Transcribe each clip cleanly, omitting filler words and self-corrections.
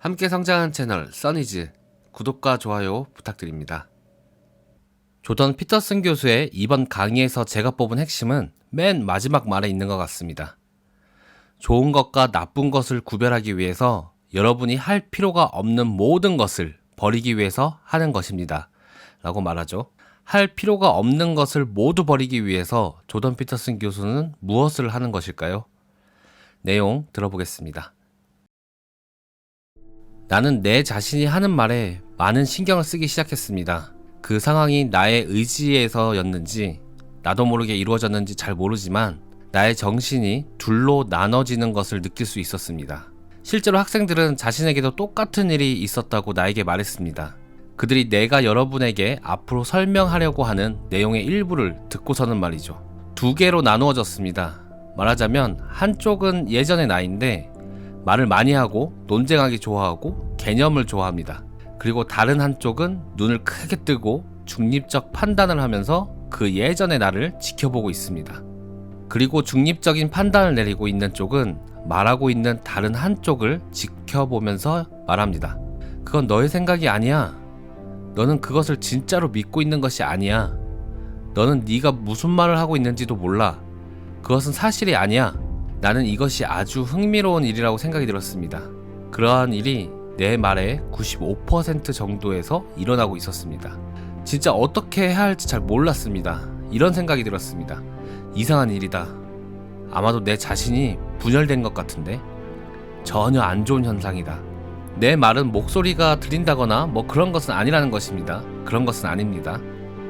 함께 성장하는 채널 써니즈 구독과 좋아요 부탁드립니다. 조던 피터슨 교수의 이번 강의에서 제가 뽑은 핵심은 맨 마지막 말에 있는 것 같습니다. 좋은 것과 나쁜 것을 구별하기 위해서 여러분이 할 필요가 없는 모든 것을 버리기 위해서 하는 것입니다. 라고 말하죠. 할 필요가 없는 것을 모두 버리기 위해서 조던 피터슨 교수는 무엇을 하는 것일까요? 내용 들어보겠습니다. 나는 내 자신이 하는 말에 많은 신경을 쓰기 시작했습니다. 그 상황이 나의 의지에서였는지 나도 모르게 이루어졌는지 잘 모르지만 나의 정신이 둘로 나눠지는 것을 느낄 수 있었습니다. 실제로 학생들은 자신에게도 똑같은 일이 있었다고 나에게 말했습니다. 그들이 내가 여러분에게 앞으로 설명하려고 하는 내용의 일부를 듣고서는 말이죠. 두 개로 나누어졌습니다. 말하자면 한쪽은 예전의 나인데 말을 많이 하고 논쟁하기 좋아하고 개념을 좋아합니다. 그리고 다른 한쪽은 눈을 크게 뜨고 중립적 판단을 하면서 그 예전의 나를 지켜보고 있습니다. 그리고 중립적인 판단을 내리고 있는 쪽은 말하고 있는 다른 한쪽을 지켜보면서 말합니다. 그건 너의 생각이 아니야. 너는 그것을 진짜로 믿고 있는 것이 아니야. 너는 네가 무슨 말을 하고 있는지도 몰라. 그것은 사실이 아니야. 나는 이것이 아주 흥미로운 일이라고 생각이 들었습니다. 그러한 일이 내 말의 95% 정도에서 일어나고 있었습니다. 진짜 어떻게 해야 할지 잘 몰랐습니다. 이런 생각이 들었습니다. 이상한 일이다. 아마도 내 자신이 분열된 것 같은데? 전혀 안 좋은 현상이다. 내 말은 목소리가 들린다거나 뭐 그런 것은 아니라는 것입니다. 그런 것은 아닙니다.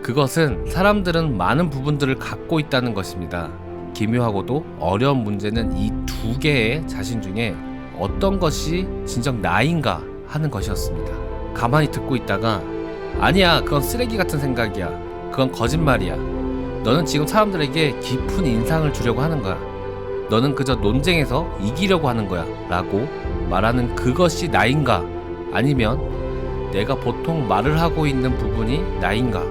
그것은 사람들은 많은 부분들을 갖고 있다는 것입니다. 기묘하고도 어려운 문제는 이 두 개의 자신 중에 어떤 것이 진정 나인가 하는 것이었습니다. 가만히 듣고 있다가 아니야, 그건 쓰레기 같은 생각이야. 그건 거짓말이야. 너는 지금 사람들에게 깊은 인상을 주려고 하는 거야. 너는 그저 논쟁에서 이기려고 하는 거야 라고 말하는 그것이 나인가, 아니면 내가 보통 말을 하고 있는 부분이 나인가.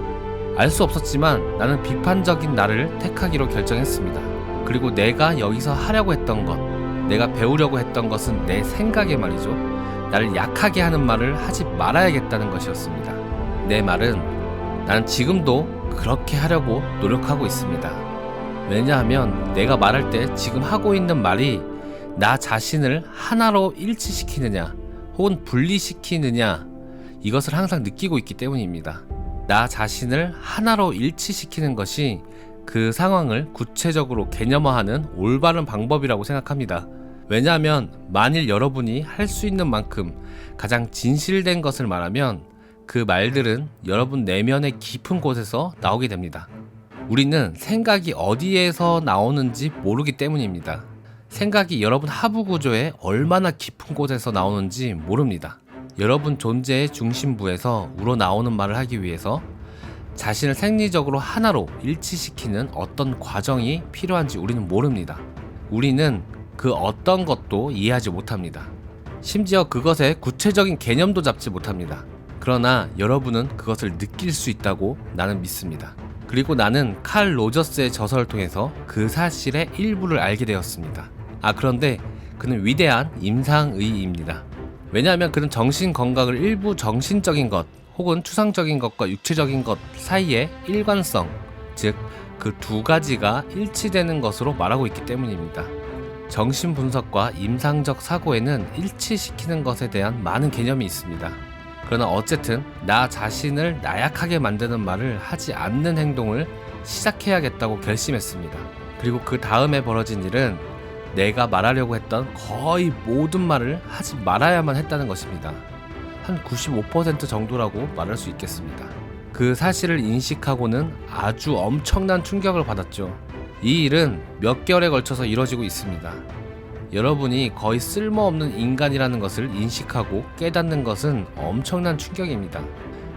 알 수 없었지만 나는 비판적인 나를 택하기로 결정했습니다. 그리고 내가 여기서 하려고 했던 것, 내가 배우려고 했던 것은 내 생각에 말이죠. 나를 약하게 하는 말을 하지 말아야겠다는 것이었습니다. 내 말은 나는 지금도 그렇게 하려고 노력하고 있습니다. 왜냐하면 내가 말할 때 지금 하고 있는 말이 나 자신을 하나로 일치시키느냐 혹은 분리시키느냐, 이것을 항상 느끼고 있기 때문입니다. 나 자신을 하나로 일치시키는 것이 그 상황을 구체적으로 개념화하는 올바른 방법이라고 생각합니다. 왜냐하면 만일 여러분이 할 수 있는 만큼 가장 진실된 것을 말하면 그 말들은 여러분 내면의 깊은 곳에서 나오게 됩니다. 우리는 생각이 어디에서 나오는지 모르기 때문입니다. 생각이 여러분 하부 구조에 얼마나 깊은 곳에서 나오는지 모릅니다. 여러분 존재의 중심부에서 우러나오는 말을 하기 위해서 자신을 생리적으로 하나로 일치시키는 어떤 과정이 필요한지 우리는 모릅니다. 우리는 그 어떤 것도 이해하지 못합니다. 심지어 그것의 구체적인 개념도 잡지 못합니다. 그러나 여러분은 그것을 느낄 수 있다고 나는 믿습니다. 그리고 나는 칼 로저스의 저서를 통해서 그 사실의 일부를 알게 되었습니다. 그런데 그는 위대한 임상의입니다. 왜냐하면 그는 정신 건강을 일부 정신적인 것 혹은 추상적인 것과 육체적인 것 사이의 일관성, 즉 그 두 가지가 일치되는 것으로 말하고 있기 때문입니다. 정신 분석과 임상적 사고에는 일치시키는 것에 대한 많은 개념이 있습니다. 그러나 어쨌든 나 자신을 나약하게 만드는 말을 하지 않는 행동을 시작해야겠다고 결심했습니다. 그리고 그 다음에 벌어진 일은 내가 말하려고 했던 거의 모든 말을 하지 말아야만 했다는 것입니다. 한 95% 정도라고 말할 수 있겠습니다. 그 사실을 인식하고는 아주 엄청난 충격을 받았죠. 이 일은 몇 개월에 걸쳐서 이뤄지고 있습니다. 여러분이 거의 쓸모없는 인간이라는 것을 인식하고 깨닫는 것은 엄청난 충격입니다.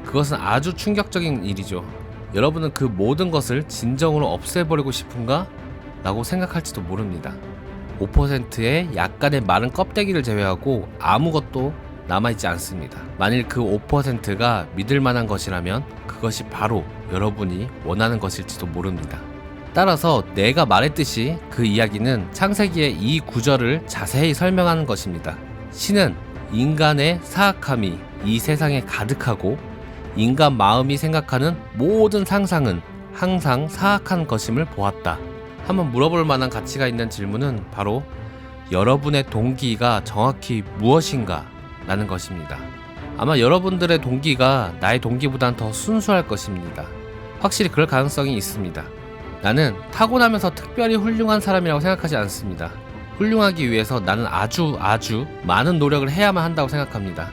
그것은 아주 충격적인 일이죠. 여러분은 그 모든 것을 진정으로 없애버리고 싶은가? 라고 생각할지도 모릅니다. 5%의 약간의 마른 껍데기를 제외하고 아무것도 남아있지 않습니다. 만일 그 5%가 믿을 만한 것이라면 그것이 바로 여러분이 원하는 것일지도 모릅니다. 따라서 내가 말했듯이 그 이야기는 창세기의 이 구절을 자세히 설명하는 것입니다. 신은 인간의 사악함이 이 세상에 가득하고 인간 마음이 생각하는 모든 상상은 항상 사악한 것임을 보았다. 한번 물어볼 만한 가치가 있는 질문은 바로 여러분의 동기가 정확히 무엇인가 라는 것입니다. 아마 여러분들의 동기가 나의 동기보다는 더 순수할 것입니다. 확실히 그럴 가능성이 있습니다. 나는 타고나면서 특별히 훌륭한 사람이라고 생각하지 않습니다. 훌륭하기 위해서 나는 아주 많은 노력을 해야만 한다고 생각합니다.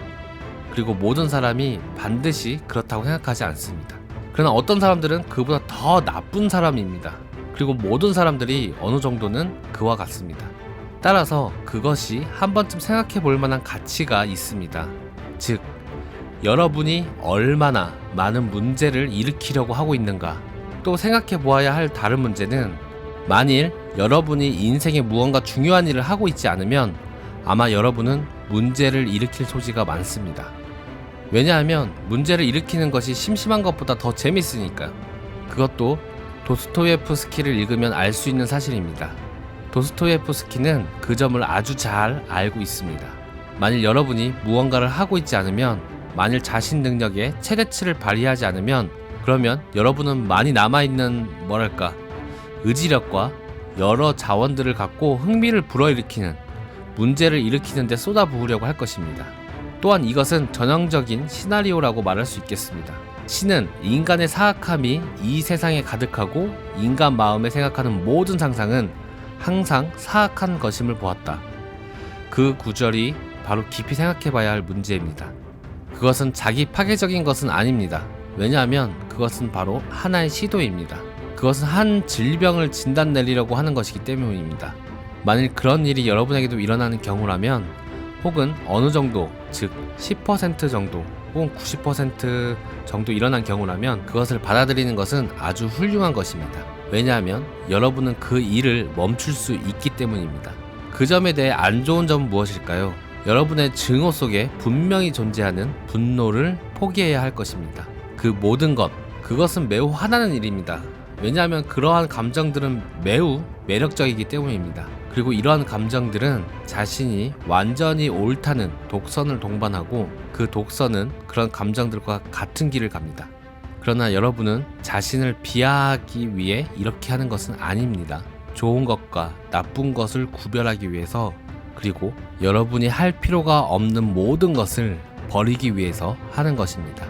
그리고 모든 사람이 반드시 그렇다고 생각하지 않습니다. 그러나 어떤 사람들은 그보다 더 나쁜 사람입니다. 그리고 모든 사람들이 어느 정도는 그와 같습니다. 따라서 그것이 한 번쯤 생각해 볼 만한 가치가 있습니다. 즉, 여러분이 얼마나 많은 문제를 일으키려고 하고 있는가. 또 생각해 보아야 할 다른 문제는 만일 여러분이 인생에 무언가 중요한 일을 하고 있지 않으면 아마 여러분은 문제를 일으킬 소지가 많습니다. 왜냐하면 문제를 일으키는 것이 심심한 것보다 더 재밌으니까요. 그것도 도스토옙스키를 읽으면 알 수 있는 사실입니다. 도스토옙스키는 그 점을 아주 잘 알고 있습니다. 만일 여러분이 무언가를 하고 있지 않으면, 만일 자신 능력에 최대치를 발휘하지 않으면, 그러면 여러분은 많이 남아있는 의지력과 여러 자원들을 갖고 흥미를 불어일으키는, 문제를 일으키는 데 쏟아부으려고 할 것입니다. 또한 이것은 전형적인 시나리오라고 말할 수 있겠습니다. 신은 인간의 사악함이 이 세상에 가득하고 인간 마음에 생각하는 모든 상상은 항상 사악한 것임을 보았다. 그 구절이 바로 깊이 생각해봐야 할 문제입니다. 그것은 자기 파괴적인 것은 아닙니다. 왜냐하면 그것은 바로 하나의 시도입니다. 그것은 한 질병을 진단 내리려고 하는 것이기 때문입니다. 만일 그런 일이 여러분에게도 일어나는 경우라면, 혹은 어느 정도, 즉 10% 정도 혹은 90% 정도 일어난 경우라면 그것을 받아들이는 것은 아주 훌륭한 것입니다. 왜냐하면 여러분은 그 일을 멈출 수 있기 때문입니다. 그 점에 대해 안 좋은 점은 무엇일까요? 여러분의 증오 속에 분명히 존재하는 분노를 포기해야 할 것입니다. 그 모든 것, 그것은 매우 화나는 일입니다. 왜냐하면 그러한 감정들은 매우 매력적이기 때문입니다. 그리고 이러한 감정들은 자신이 완전히 옳다는 독선을 동반하고 그 독선은 그런 감정들과 같은 길을 갑니다. 그러나 여러분은 자신을 비하하기 위해 이렇게 하는 것은 아닙니다. 좋은 것과 나쁜 것을 구별하기 위해서, 그리고 여러분이 할 필요가 없는 모든 것을 버리기 위해서 하는 것입니다.